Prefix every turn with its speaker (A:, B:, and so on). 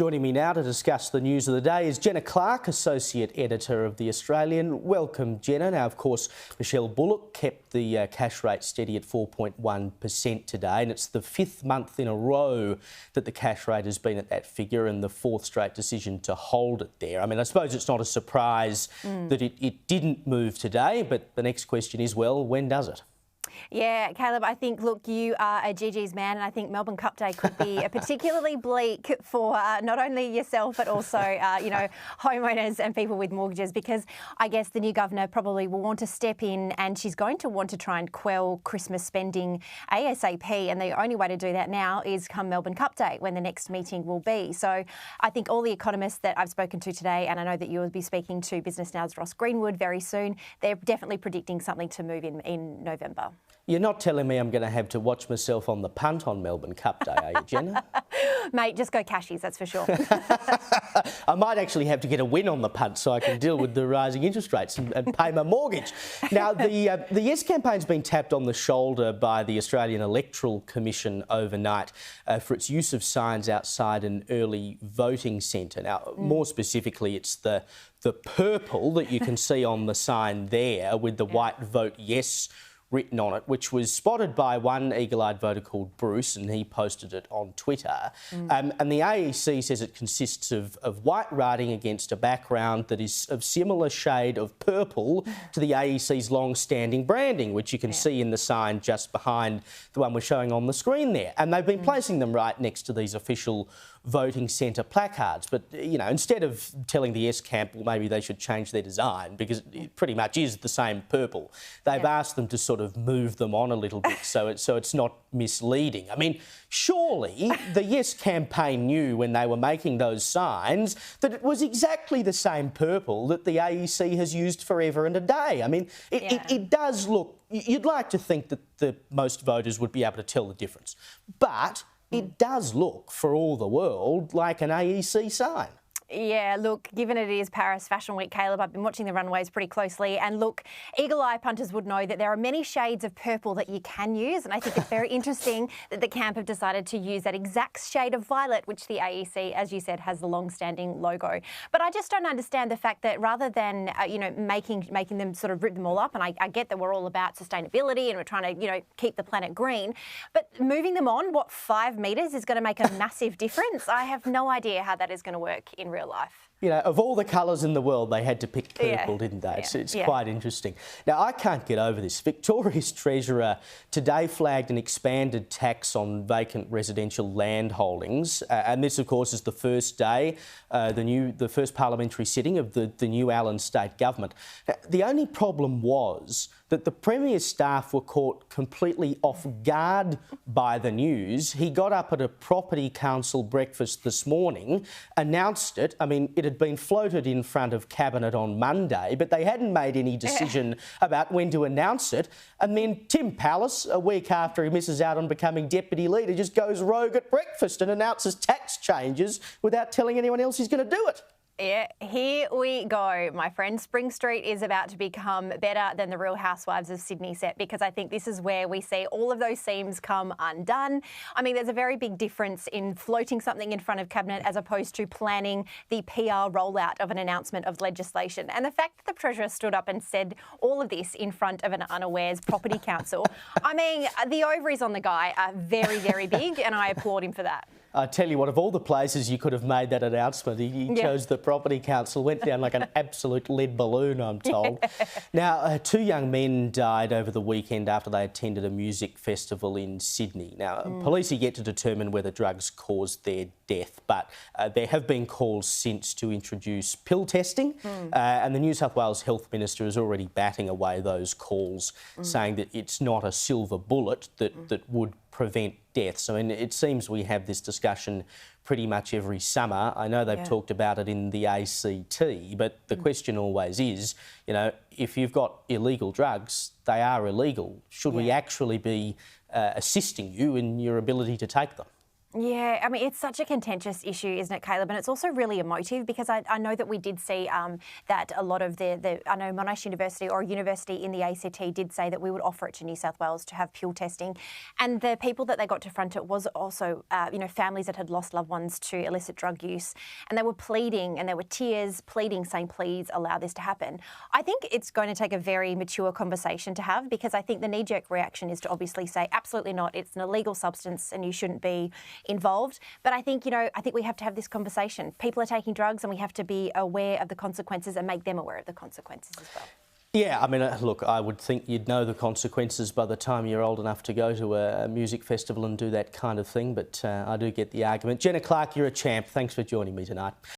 A: Joining me now to discuss the news of the day is Jenna Clarke, Associate Editor of The Australian. Welcome, Jenna. Now, of course, Michelle Bullock kept the cash rate steady at 4.1% today, and it's the fifth month in a row that the cash rate has been at that figure and the fourth straight decision to hold it there. I mean, I suppose it's not a surprise that it didn't move today, but the next question is, well, when does it?
B: Yeah, Caleb, I think, look, you are a GG's man, and I think Melbourne Cup Day could be particularly bleak for not only yourself but also, homeowners and people with mortgages, because I guess the new governor probably will want to step in and she's going to want to try and quell Christmas spending ASAP, and the only way to do that now is come Melbourne Cup Day, when the next meeting will be. So I think all the economists that I've spoken to today, and I know that you will be speaking to Business Now's Ross Greenwood very soon, they're definitely predicting something to move in November.
A: You're not telling me I'm going to have to watch myself on the punt on Melbourne Cup Day, are you, Jenna?
B: Mate, just go cashies, that's for sure.
A: I might actually have to get a win on the punt so I can deal with the rising interest rates and pay my mortgage. Now, the Yes campaign's been tapped on the shoulder by the Australian Electoral Commission overnight for its use of signs outside an early voting centre. Now, more specifically, it's the purple that you can see on the sign there with the white vote yes written on it, which was spotted by one eagle-eyed voter called Bruce, and he posted it on Twitter. And the AEC says it consists of white writing against a background that is of similar shade of purple to the AEC's long-standing branding, which you can see in the sign just behind the one we're showing on the screen there. And they've been placing them right next to these official voting centre placards. But, you know, instead of telling the Yes camp, well, maybe they should change their design, because it pretty much is the same purple, they've asked them to sort of move them on a little bit so it's not misleading. I mean, surely the Yes campaign knew when they were making those signs that it was exactly the same purple that the AEC has used forever and a day. I mean, it does look, you'd like to think that the most voters would be able to tell the difference, but it does look, for all the world, like an AEC sign.
B: Yeah, look, given it is Paris Fashion Week, Caleb, I've been watching the runways pretty closely, and look, eagle-eye punters would know that there are many shades of purple that you can use, and I think it's very interesting that the camp have decided to use that exact shade of violet, which the AEC, as you said, has the long-standing logo. But I just don't understand the fact that rather than, making them sort of rip them all up, and I get that we're all about sustainability and we're trying to, keep the planet green, but moving them on, 5 metres is going to make a massive difference? I have no idea how that is going to work in real life.
A: You know, of all the colours in the world, they had to pick purple, didn't they? It's quite interesting. Now, I can't get over this. Victoria's Treasurer today flagged an expanded tax on vacant residential land holdings. And this, of course, is the first day, the first parliamentary sitting of the new Allen State Government. Now, the only problem was that the Premier's staff were caught completely off guard by the news. He got up at a property council breakfast this morning, announced it. I mean, it had been floated in front of Cabinet on Monday, but they hadn't made any decision about when to announce it. And then Tim Pallas, a week after he misses out on becoming deputy leader, just goes rogue at breakfast and announces tax changes without telling anyone else he's going to do it.
B: Yeah, here we go, my friend. Spring Street is about to become better than the Real Housewives of Sydney set, because I think this is where we see all of those seams come undone. I mean, there's a very big difference in floating something in front of Cabinet as opposed to planning the PR rollout of an announcement of legislation. And the fact that the Treasurer stood up and said all of this in front of an unawares property council, I mean, the ovaries on the guy are very, very big, and I applaud him for that.
A: I tell you what, of all the places you could have made that announcement, he chose the Property Council, went down like an absolute lead balloon, I'm told. Now, 2 young men died over the weekend after they attended a music festival in Sydney. Now, police are yet to determine whether drugs caused their death, but there have been calls since to introduce pill testing, and the New South Wales Health Minister is already batting away those calls, saying that it's not a silver bullet that would prevent deaths. I mean, it seems we have this discussion pretty much every summer. I know they've talked about it in the ACT, but the question always is, if you've got illegal drugs, they are illegal. Should we actually be assisting you in your ability to take them?
B: Yeah, I mean, it's such a contentious issue, isn't it, Caleb? And it's also really emotive because I know that we did see that a lot of I know Monash University or a university in the ACT did say that we would offer it to New South Wales to have pure testing. And the people that they got to front it was also, families that had lost loved ones to illicit drug use. And they were pleading and there were tears pleading, saying, please allow this to happen. I think it's going to take a very mature conversation to have because I think the knee-jerk reaction is to obviously say, absolutely not, it's an illegal substance and you shouldn't be involved. But I think, I think we have to have this conversation. People are taking drugs and we have to be aware of the consequences and make them aware of the consequences as well.
A: Yeah, I mean, look, I would think you'd know the consequences by the time you're old enough to go to a music festival and do that kind of thing, but I do get the argument. Jenna Clarke, you're a champ. Thanks for joining me tonight.